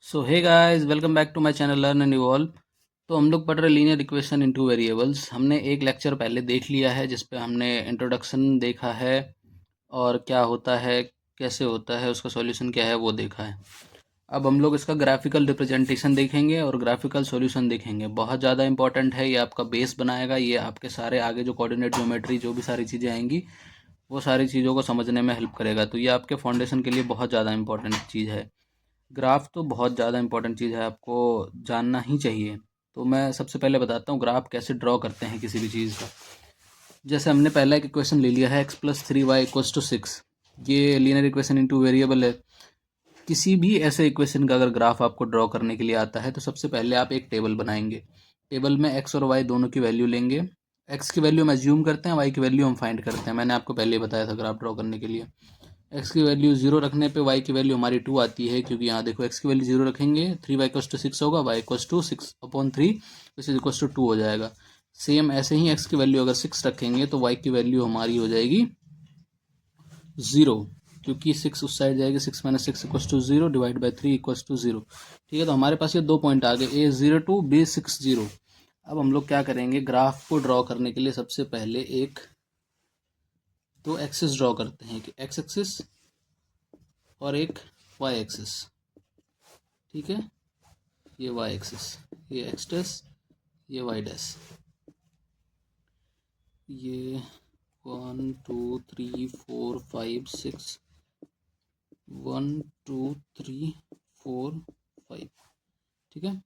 So hey guys, welcome back to my channel learn and evolve. तो हम लोग पढ़ रहे लीनियर इक्वेशन इनटू वेरिएबल्स। हमने एक लेक्चर पहले देख लिया है जिस पे हमने इंट्रोडक्शन देखा है और क्या होता है, कैसे होता है, उसका सॉल्यूशन क्या है वो देखा है। अब हम लोग इसका ग्राफिकल रिप्रेजेंटेशन देखेंगे और ग्राफिकल सॉल्यूशन देखेंगे। बहुत ज़्यादा इंपॉर्टेंट है, ये आपका बेस बनाएगा। ये आपके सारे आगे जो कोऑर्डिनेट ज्योमेट्री जो भी सारी चीज़ें आएंगी वो सारी चीज़ों को समझने में हेल्प करेगा। तो ये आपके फाउंडेशन के लिए बहुत ज़्यादा इंपॉर्टेंट चीज़ है। ग्राफ तो बहुत ज़्यादा इंपॉर्टेंट चीज़ है, आपको जानना ही चाहिए। तो मैं सबसे पहले बताता हूँ ग्राफ कैसे ड्रॉ करते हैं किसी भी चीज़ का। जैसे हमने पहला एक इक्वेशन ले लिया है x+3y=6। ये लीनियर इक्वेशन इनटू वेरिएबल है। किसी भी ऐसे इक्वेशन का अगर ग्राफ आपको ड्रॉ करने के लिए आता है तो सबसे पहले आप एक टेबल बनाएंगे। टेबल में एक्स और वाई दोनों की वैल्यू लेंगे। एक्स की वैल्यू हम एज्यूम करते हैं, वाई की वैल्यू हम फाइंड करते हैं। मैंने आपको पहले ही बताया था ग्राफ ड्रॉ करने के लिए। एक्स की वैल्यू 0 रखने पे वाई की वैल्यू हमारी 2 आती है, क्योंकि यहाँ देखो एक्स की वैल्यू 0 रखेंगे 3y=6 होगा, y=6/3 which is equal to 2 हो जाएगा। सेम ऐसे ही एक्स की वैल्यू अगर 6 रखेंगे तो वाई की वैल्यू हमारी हो जाएगी 0, क्योंकि 6 उस साइड जाएगी। 6 - 6 = 0 डिवाइड बाई 3 = 0। ठीक है, तो हमारे पास ये दो पॉइंट आ गए, A02 B60। अब हम लोग क्या करेंगे, ग्राफ को ड्रॉ करने के लिए सबसे पहले एक दो एक्सिस ड्रॉ करते हैं, कि एक्स एक्सिस और एक वाई एक्सिस। ठीक है, ये वाई एक्सिस, ये एक्स डैश, ये वाई डैश। ये 1 2 3 4 5 6 1 2 3 4 5। ठीक है,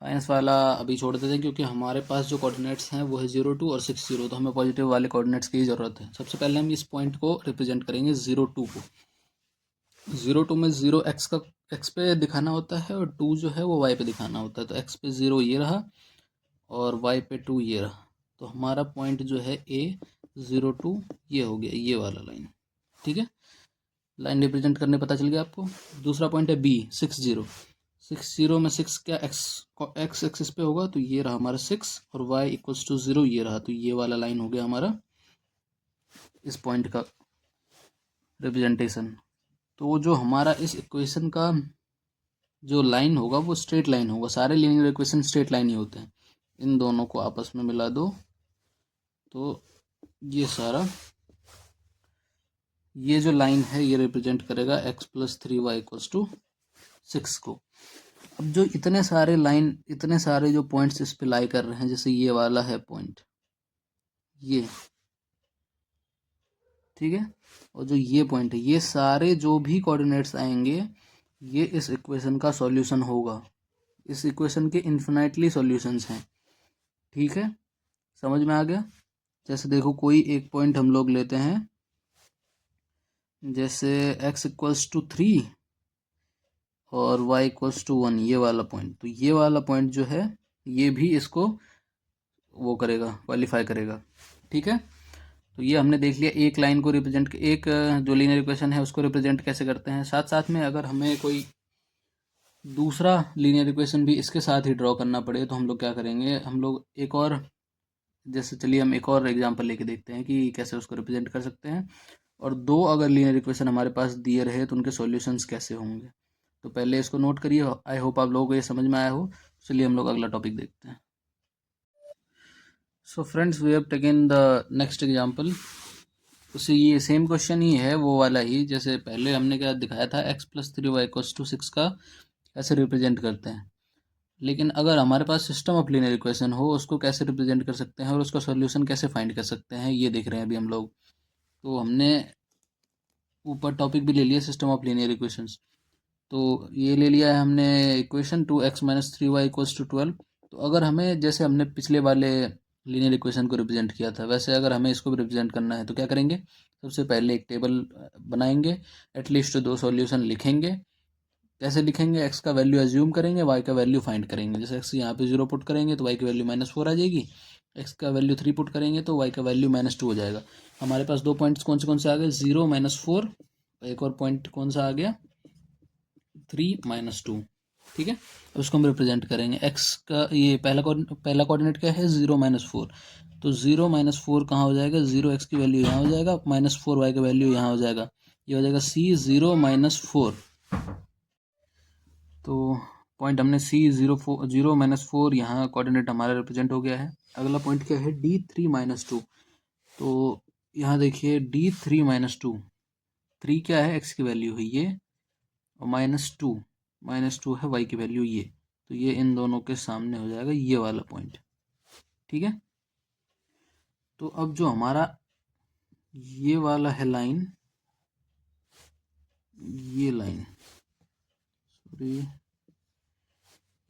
माइनस वाला अभी छोड़ देते हैं क्योंकि हमारे पास जो कोऑर्डिनेट्स हैं वो है 0 2 और 6 0, तो हमें पॉजिटिव वाले कोऑर्डिनेट्स की ज़रूरत है। सबसे पहले हम इस पॉइंट को रिप्रेजेंट करेंगे 0 2 को। 0 2 में 0 एक्स पे दिखाना होता है और 2 जो है वो वाई पे दिखाना होता है। तो एक्स पे 0 ये रहा और वाई पे 2 ये रहा। तो हमारा पॉइंट जो है A02 ये हो गया, ये वाला लाइन। ठीक है, लाइन रिप्रेजेंट करने पता चल गया आपको। दूसरा पॉइंट है B60। 60 में 6 क्या एक्स एक्सिस पे होगा, तो ये रहा हमारा 6 और y=0 ये रहा। तो ये वाला लाइन हो गया हमारा इस पॉइंट का रिप्रेजेंटेशन। तो जो हमारा इस इक्वेशन का जो लाइन होगा वो स्ट्रेट लाइन होगा। सारे लीनियर इक्वेशन स्ट्रेट लाइन ही होते हैं। इन दोनों को आपस में मिला दो तो ये सारा, ये जो लाइन है ये रिप्रेजेंट करेगा x+3y=6 को। अब जो इतने सारे लाइन, इतने सारे जो पॉइंट्स इस पे लाई कर रहे हैं, जैसे ये वाला है पॉइंट, ये ठीक है, और जो ये पॉइंट है, ये सारे जो भी कोऑर्डिनेट्स आएंगे ये इस इक्वेशन का सॉल्यूशन होगा। इस इक्वेशन के इन्फिनाइटली सॉल्यूशंस हैं। ठीक है, समझ में आ गया। जैसे देखो कोई एक पॉइंट हम लोग लेते हैं, जैसे x=3 और y=1, ये वाला पॉइंट। तो ये वाला पॉइंट जो है ये भी इसको वो करेगा, क्वालिफाई करेगा। ठीक है, तो ये हमने देख लिया एक लाइन को रिप्रेजेंट, एक जो लीनियर इक्वेशन है उसको रिप्रेजेंट कैसे करते हैं। साथ साथ में अगर हमें कोई दूसरा लीनियर इक्वेशन भी इसके साथ ही ड्रॉ करना पड़े तो हम लोग क्या करेंगे, हम लोग एक और, जैसे चलिए हम एक और एग्जांपल लेके देखते हैं कि कैसे उसको रिप्रेजेंट कर सकते हैं। और दो अगर लीनियर इक्वेशन हमारे पास दिए रहे तो उनके सॉल्यूशंस कैसे होंगे। तो पहले इसको नोट करिए। आई होप आप लोगों को ये समझ में आया हो। चलिए हम लोग अगला टॉपिक देखते हैं। So friends, we have taken the next example. उसी ये सेम क्वेश्चन ही है, वो वाला ही जैसे पहले हमने क्या दिखाया था, x+3y=6 का कैसे रिप्रेजेंट करते हैं। लेकिन अगर हमारे पास सिस्टम ऑफ लीनियर इक्वेशन हो, उसको कैसे रिप्रेजेंट कर सकते हैं और उसका सॉल्यूशन कैसे फाइंड कर सकते हैं, ये देख रहे हैं अभी हम लोग। तो हमने ऊपर टॉपिक भी ले लिया सिस्टम ऑफ लीनियर इक्वेशंस। तो ये ले लिया है हमने इक्वेशन 2x - 3y=12। तो अगर हमें, जैसे हमने पिछले वाले लीनियर इक्वेशन को रिप्रेजेंट किया था, वैसे अगर हमें इसको भी रिप्रेजेंट करना है तो क्या करेंगे, सबसे पहले एक टेबल बनाएंगे, एटलीस्ट दो सॉल्यूशन लिखेंगे। कैसे लिखेंगे, एक्स का वैल्यू एज्यूम करेंगे, वाई का वैल्यू फाइंड करेंगे। जैसे एक्स यहाँ पे 0 पुट करेंगे तो वाई की वैल्यू -4 आ जाएगी। एक्स का वैल्यू 3 पुट करेंगे तो वाई का वैल्यू -2 हो जाएगा। हमारे पास दो पॉइंट्स कौन से आ गए, 0 -4, एक और पॉइंट कौन सा आ गया, 3 -2। ठीक है, अब उसको हम रिप्रेजेंट करेंगे। एक्स का ये पहला कोऑर्डिनेट क्या है, 0 -4। तो 0 -4 कहाँ हो जाएगा, 0 एक्स की वैल्यू यहाँ हो जाएगा, -4 वाई का वैल्यू यहाँ हो जाएगा। ये हो जाएगा C 0 - 4। तो पॉइंट हमने C0 माइनस 4 यहाँ कोऑर्डिनेट हमारा रिप्रेजेंट हो गया है। अगला पॉइंट क्या है, D3 माइनस 2। तो यहाँ देखिए D3 माइनस 2, 3 क्या है, x की वैल्यू है ये, और माइनस टू है y की वैल्यू ये। तो ये इन दोनों के सामने हो जाएगा ये वाला पॉइंट, ठीक है। तो अब जो हमारा ये वाला है लाइन, ये लाइन सॉरी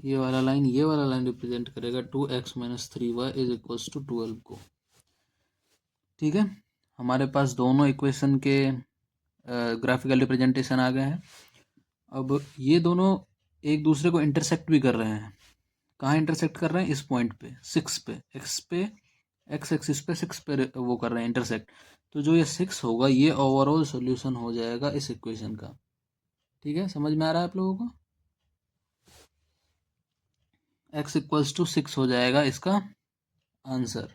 ये वाला लाइन रिप्रेजेंट करेगा 2x minus 3y is equals to 12 को, ठीक है। हमारे पास दोनों इक्वेशन के ग्राफिकल रिप्रेजेंटेशन आ गए हैं। अब ये दोनों एक दूसरे को इंटरसेक्ट भी कर रहे हैं। कहाँ इंटरसेक्ट कर रहे हैं, इस पॉइंट पे 6 पे, एक्स एक्सिस पे 6 पे वो कर रहे हैं इंटरसेक्ट। तो जो ये 6 होगा ये ओवरऑल सॉल्यूशन हो जाएगा इस इक्वेशन का, ठीक है। समझ में आ रहा है आप लोगों को, x इक्वल्स टू 6 हो जाएगा इसका आंसर।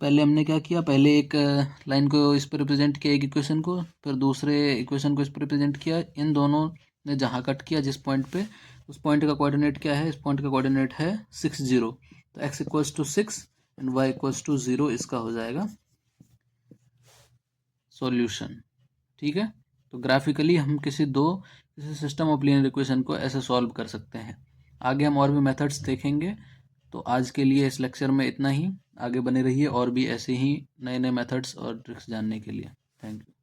पहले हमने क्या किया, पहले एक लाइन को इस पर रिप्रेजेंट किया, एक इक्वेशन को, फिर दूसरे इक्वेशन को इस पर रिप्रेजेंट किया। इन दोनों ने जहाँ कट किया जिस पॉइंट पे, उस पॉइंट का कोऑर्डिनेट क्या है, इस पॉइंट का कोऑर्डिनेट है 6 0। तो x equals to 6 and y equals to 0 इसका हो जाएगा सॉल्यूशन, ठीक है। तो ग्राफिकली हम किसी सिस्टम ऑफ लीनियर इक्वेशन को ऐसे सॉल्व कर सकते हैं। आगे हम और भी मेथड्स देखेंगे। तो आज के लिए इस लेक्चर में इतना ही। आगे बने रहिए और भी ऐसे ही नए नए मेथड्स और ट्रिक्स जानने के लिए। Thank you.